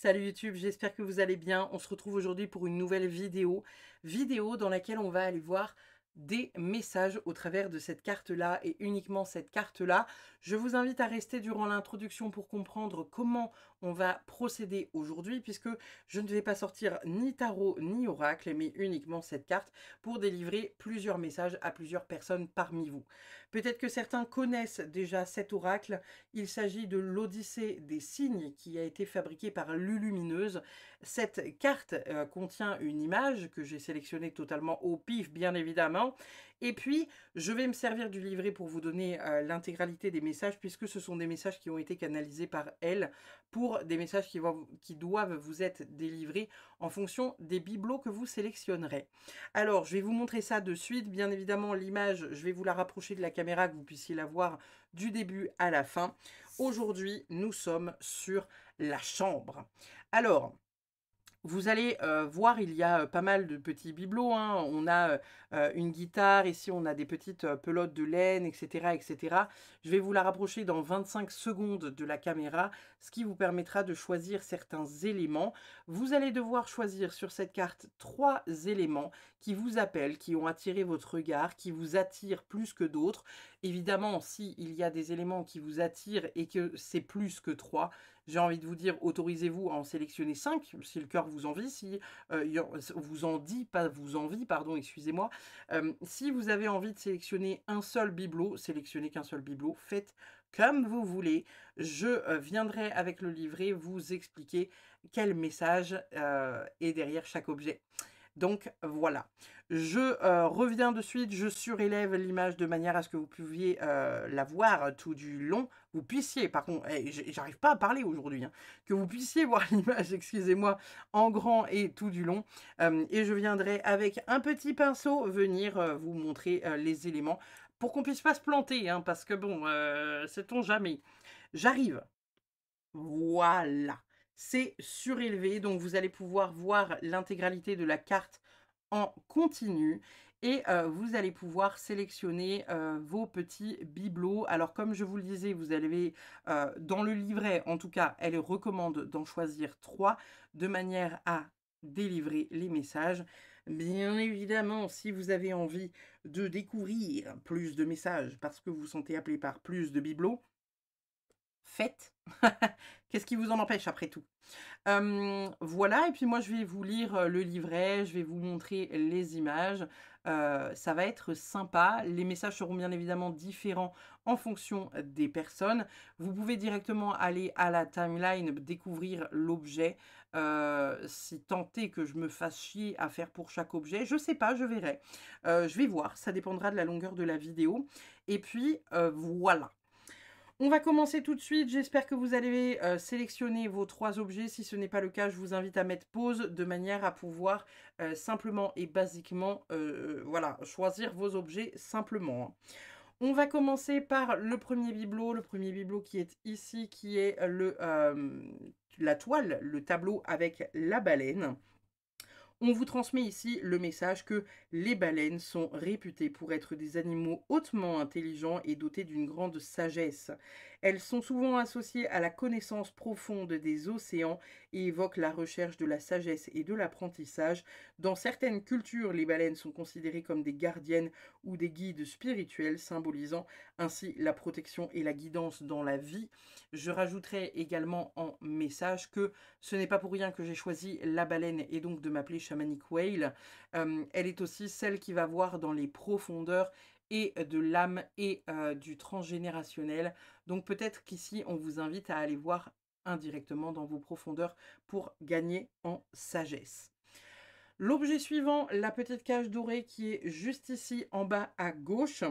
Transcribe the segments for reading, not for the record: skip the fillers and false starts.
Salut YouTube, j'espère que vous allez bien. On se retrouve aujourd'hui pour une nouvelle vidéo dans laquelle on va aller voir des messages au travers de cette carte-là et uniquement cette carte-là. Je vous invite à rester durant l'introduction pour comprendre comment on va procéder aujourd'hui puisque je ne vais pas sortir ni tarot ni oracle mais uniquement cette carte pour délivrer plusieurs messages à plusieurs personnes parmi vous. Peut-être que certains connaissent déjà cet oracle. Il s'agit de l'Odyssée des signes qui a été fabriqué par Lulumineuse. Cette carte contient une image que j'ai sélectionnée totalement au pif, bien évidemment. Et puis, je vais me servir du livret pour vous donner l'intégralité des messages, puisque ce sont des messages qui ont été canalisés par elle pour des messages qui doivent vous être délivrés en fonction des bibelots que vous sélectionnerez. Alors, je vais vous montrer ça de suite. Bien évidemment, l'image, je vais vous la rapprocher de la caméra, que vous puissiez la voir du début à la fin. Aujourd'hui, nous sommes sur la chambre. Alors, vous allez voir, il y a pas mal de petits bibelots, hein. On a une guitare, ici on a des petites pelotes de laine, etc., etc. Je vais vous la rapprocher dans 25 secondes de la caméra, ce qui vous permettra de choisir certains éléments. Vous allez devoir choisir sur cette carte 3 éléments qui vous appellent, qui ont attiré votre regard, qui vous attirent plus que d'autres. Évidemment, s'il y a des éléments qui vous attirent et que c'est plus que 3, j'ai envie de vous dire, autorisez-vous à en sélectionner 5, si le cœur vous envie, si vous en dit, pas vous envie, pardon, excusez-moi. Si vous avez envie de sélectionner un seul bibelot, sélectionnez qu'un seul bibelot, faites comme vous voulez. Je viendrai avec le livret vous expliquer quel message est derrière chaque objet. Donc voilà, je reviens de suite, je surélève l'image de manière à ce que vous pouviez la voir tout du long. Vous puissiez, par contre, j'arrive pas à parler aujourd'hui, hein, que vous puissiez voir l'image, excusez-moi, en grand et tout du long. Et je viendrai avec un petit pinceau venir vous montrer les éléments pour qu'on puisse pas se planter, hein, parce que bon, sait-on jamais. J'arrive. Voilà, c'est surélevé, donc vous allez pouvoir voir l'intégralité de la carte en continu et vous allez pouvoir sélectionner vos petits bibelots. Alors comme je vous le disais, vous avez dans le livret, en tout cas, elle recommande d'en choisir 3 de manière à délivrer les messages. Bien évidemment, si vous avez envie de découvrir plus de messages parce que vous vous sentez appelé par plus de bibelots, faites. Qu'est-ce qui vous en empêche après tout? Voilà, et puis moi je vais vous lire le livret, je vais vous montrer les images. Ça va être sympa. Les messages seront bien évidemment différents en fonction des personnes. Vous pouvez directement aller à la timeline, découvrir l'objet. Si tant est que je me fasse chier à faire pour chaque objet, je sais pas, je verrai. Je vais voir, ça dépendra de la longueur de la vidéo. Et puis voilà. On va commencer tout de suite. J'espère que vous allez sélectionner vos 3 objets. Si ce n'est pas le cas, je vous invite à mettre pause de manière à pouvoir simplement et basiquement voilà, choisir vos objets simplement, hein. On va commencer par le premier bibelot qui est ici, qui est la toile, le tableau avec la baleine. On vous transmet ici le message que les baleines sont réputées pour être des animaux hautement intelligents et dotés d'une grande sagesse. Elles sont souvent associées à la connaissance profonde des océans et évoquent la recherche de la sagesse et de l'apprentissage. Dans certaines cultures, les baleines sont considérées comme des gardiennes ou des guides spirituels, symbolisant ainsi la protection et la guidance dans la vie. Je rajouterai également en message que ce n'est pas pour rien que j'ai choisi la baleine et donc de m'appeler Shamanic Whale. Elle est aussi celle qui va voir dans les profondeurs et de l'âme et du transgénérationnel. Donc peut-être qu'ici, on vous invite à aller voir indirectement dans vos profondeurs pour gagner en sagesse. L'objet suivant, la petite cage dorée qui est juste ici en bas à gauche.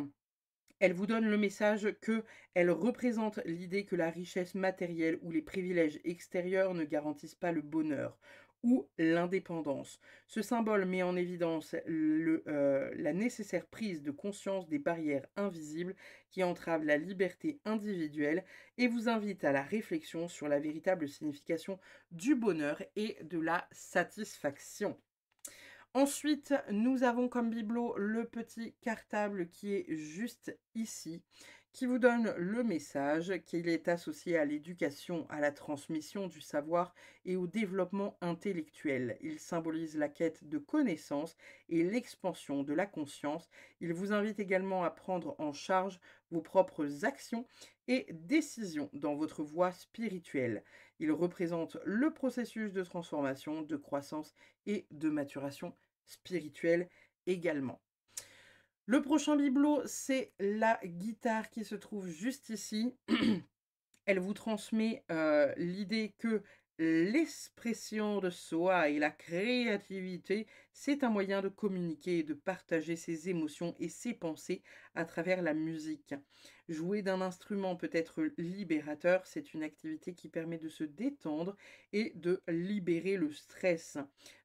Elle vous donne le message que elle représente l'idée que la richesse matérielle ou les privilèges extérieurs ne garantissent pas le bonheur ou l'indépendance. Ce symbole met en évidence la nécessaire prise de conscience des barrières invisibles qui entravent la liberté individuelle et vous invite à la réflexion sur la véritable signification du bonheur et de la satisfaction. Ensuite, nous avons comme bibelot le petit cartable qui est juste ici, qui vous donne le message qu'il est associé à l'éducation, à la transmission du savoir et au développement intellectuel. Il symbolise la quête de connaissances et l'expansion de la conscience. Il vous invite également à prendre en charge vos propres actions et décisions dans votre voie spirituelle. Il représente le processus de transformation, de croissance et de maturation spirituelle également. Le prochain bibelot, c'est la guitare qui se trouve juste ici. Elle vous transmet l'idée que l'expression de soi et la créativité, c'est un moyen de communiquer et de partager ses émotions et ses pensées à travers la musique. Jouer d'un instrument peut être libérateur, c'est une activité qui permet de se détendre et de libérer le stress,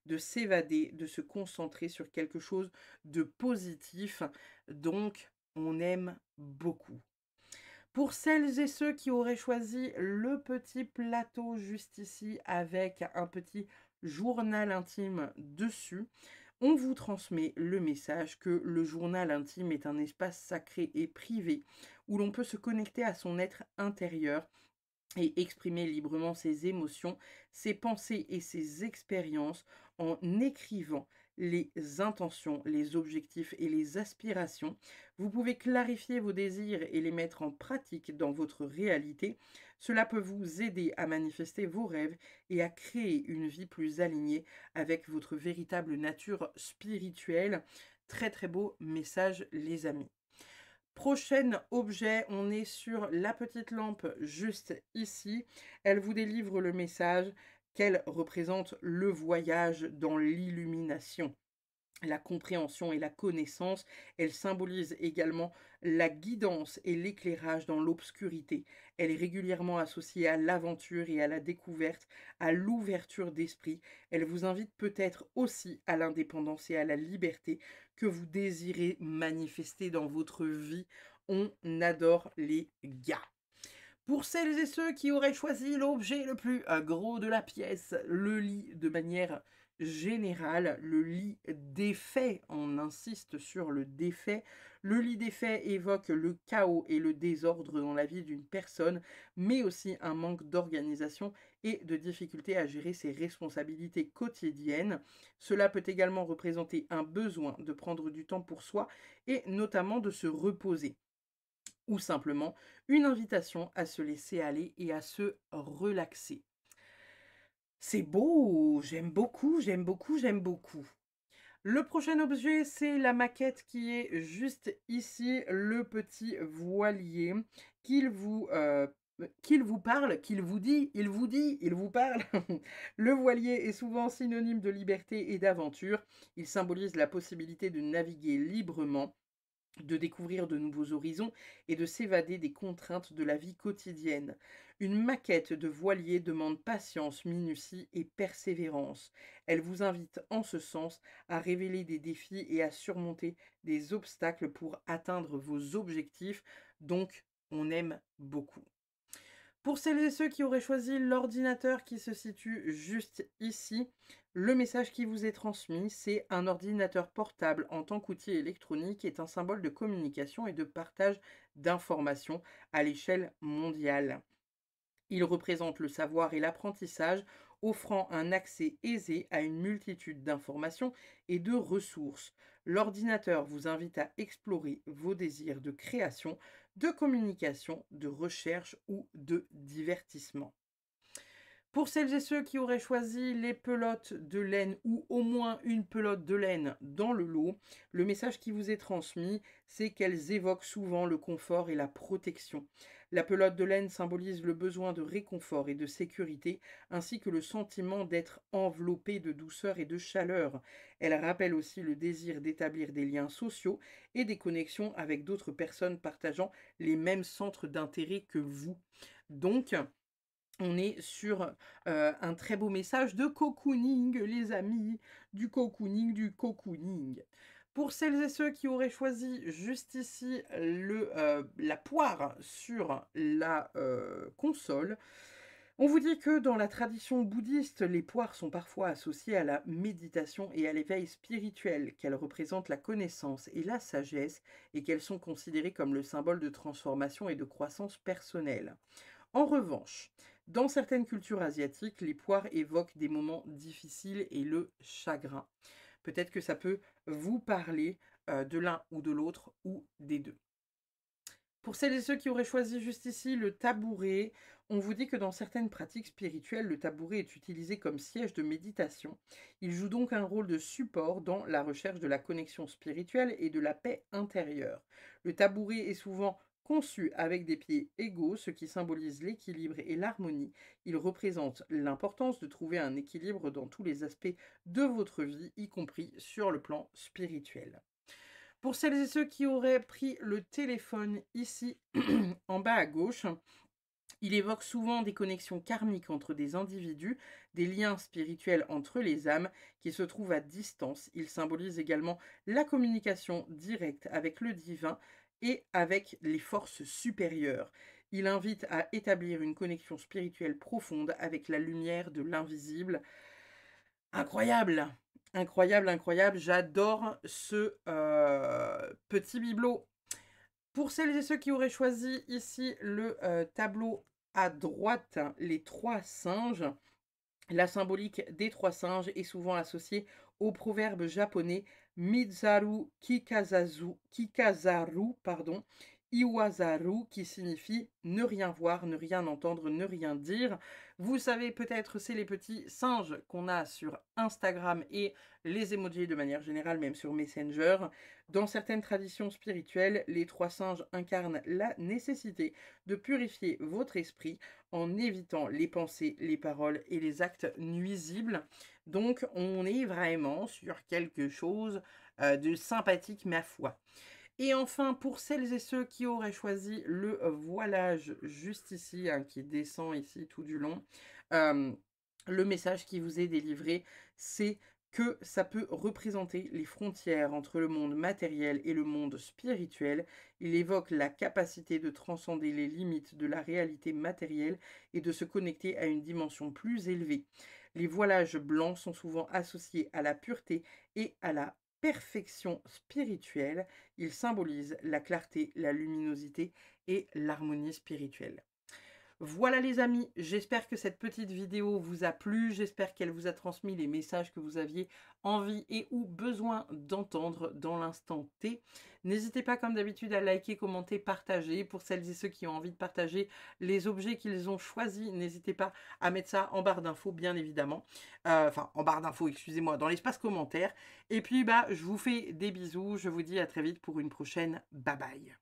de s'évader, de se concentrer sur quelque chose de positif. Donc, on aime beaucoup. Pour celles et ceux qui auraient choisi le petit plateau juste ici avec un petit journal intime dessus, on vous transmet le message que le journal intime est un espace sacré et privé où l'on peut se connecter à son être intérieur et exprimer librement ses émotions, ses pensées et ses expériences en écrivant les intentions, les objectifs et les aspirations. Vous pouvez clarifier vos désirs et les mettre en pratique dans votre réalité. Cela peut vous aider à manifester vos rêves et à créer une vie plus alignée avec votre véritable nature spirituelle. Très très beau message les amis. Prochain objet, on est sur la petite lampe juste ici. Elle vous délivre le message qu'elle représente le voyage dans l'illumination, la compréhension et la connaissance. Elle symbolise également la guidance et l'éclairage dans l'obscurité. Elle est régulièrement associée à l'aventure et à la découverte, à l'ouverture d'esprit. Elle vous invite peut-être aussi à l'indépendance et à la liberté que vous désirez manifester dans votre vie. On adore les gars. Pour celles et ceux qui auraient choisi l'objet le plus gros de la pièce, le lit de manière générale, le lit défait, on insiste sur le défait. Le lit défait évoque le chaos et le désordre dans la vie d'une personne, mais aussi un manque d'organisation et de difficulté à gérer ses responsabilités quotidiennes. Cela peut également représenter un besoin de prendre du temps pour soi et notamment de se reposer ou simplement une invitation à se laisser aller et à se relaxer. C'est beau, j'aime beaucoup, j'aime beaucoup, j'aime beaucoup. Le prochain objet, c'est la maquette qui est juste ici, le petit voilier qu'il vous parle, qu'il vous dit, il vous parle. Le voilier est souvent synonyme de liberté et d'aventure. Il symbolise la possibilité de naviguer librement, de découvrir de nouveaux horizons et de s'évader des contraintes de la vie quotidienne. Une maquette de voilier demande patience, minutie et persévérance. Elle vous invite en ce sens à révéler des défis et à surmonter des obstacles pour atteindre vos objectifs. Donc, on aime beaucoup. Pour celles et ceux qui auraient choisi l'ordinateur qui se situe juste ici, le message qui vous est transmis, c'est un ordinateur portable en tant qu'outil électronique est un symbole de communication et de partage d'informations à l'échelle mondiale. Il représente le savoir et l'apprentissage, offrant un accès aisé à une multitude d'informations et de ressources. L'ordinateur vous invite à explorer vos désirs de création, de communication, de recherche ou de divertissement. Pour celles et ceux qui auraient choisi les pelotes de laine ou au moins une pelote de laine dans le lot, le message qui vous est transmis, c'est qu'elles évoquent souvent le confort et la protection. La pelote de laine symbolise le besoin de réconfort et de sécurité, ainsi que le sentiment d'être enveloppé de douceur et de chaleur. Elle rappelle aussi le désir d'établir des liens sociaux et des connexions avec d'autres personnes partageant les mêmes centres d'intérêt que vous. Donc, on est sur un très beau message de cocooning, les amis, du cocooning, du cocooning. Pour celles et ceux qui auraient choisi juste ici la poire sur la console, On vous dit que dans la tradition bouddhiste, les poires sont parfois associées à la méditation et à l'éveil spirituel, qu'elles représentent la connaissance et la sagesse et qu'elles sont considérées comme le symbole de transformation et de croissance personnelle. En revanche, dans certaines cultures asiatiques, les poires évoquent des moments difficiles et le chagrin. Peut-être que ça peut vous parler de l'un ou de l'autre ou des deux. Pour celles et ceux qui auraient choisi juste ici le tabouret, on vous dit que dans certaines pratiques spirituelles, le tabouret est utilisé comme siège de méditation. Il joue donc un rôle de support dans la recherche de la connexion spirituelle et de la paix intérieure. Le tabouret est souvent conçu avec des pieds égaux, ce qui symbolise l'équilibre et l'harmonie. Il représente l'importance de trouver un équilibre dans tous les aspects de votre vie, y compris sur le plan spirituel. Pour celles et ceux qui auraient pris le téléphone ici en bas à gauche, il évoque souvent des connexions karmiques entre des individus, des liens spirituels entre les âmes qui se trouvent à distance. Il symbolise également la communication directe avec le divin et avec les forces supérieures. Il invite à établir une connexion spirituelle profonde avec la lumière de l'invisible. Incroyable! Incroyable, incroyable, j'adore ce, petit bibelot. Pour celles et ceux qui auraient choisi ici le, tableau à droite, les 3 singes, la symbolique des 3 singes est souvent associée au proverbe japonais Mizaru Kikazaru, pardon, Iwazaru, qui signifie ne rien voir, ne rien entendre, ne rien dire. Vous savez peut-être, c'est les petits singes qu'on a sur Instagram et les emojis de manière générale, même sur Messenger. Dans certaines traditions spirituelles, les 3 singes incarnent la nécessité de purifier votre esprit en évitant les pensées, les paroles et les actes nuisibles. Donc, on est vraiment sur quelque chose de sympathique, ma foi. Et enfin, pour celles et ceux qui auraient choisi le voilage juste ici, hein, qui descend ici tout du long, euh, le message qui vous est délivré, c'est que ça peut représenter les frontières entre le monde matériel et le monde spirituel. Il évoque la capacité de transcender les limites de la réalité matérielle et de se connecter à une dimension plus élevée. Les voilages blancs sont souvent associés à la pureté et à la perfection spirituelle. Ils symbolisent la clarté, la luminosité et l'harmonie spirituelle. Voilà les amis, j'espère que cette petite vidéo vous a plu, j'espère qu'elle vous a transmis les messages que vous aviez envie et ou besoin d'entendre dans l'instant T. N'hésitez pas comme d'habitude à liker, commenter, partager. Pour celles et ceux qui ont envie de partager les objets qu'ils ont choisis, n'hésitez pas à mettre ça en barre d'infos bien évidemment. Enfin en barre d'infos, excusez-moi, dans l'espace commentaire. Et puis bah je vous fais des bisous, je vous dis à très vite pour une prochaine. Bye bye.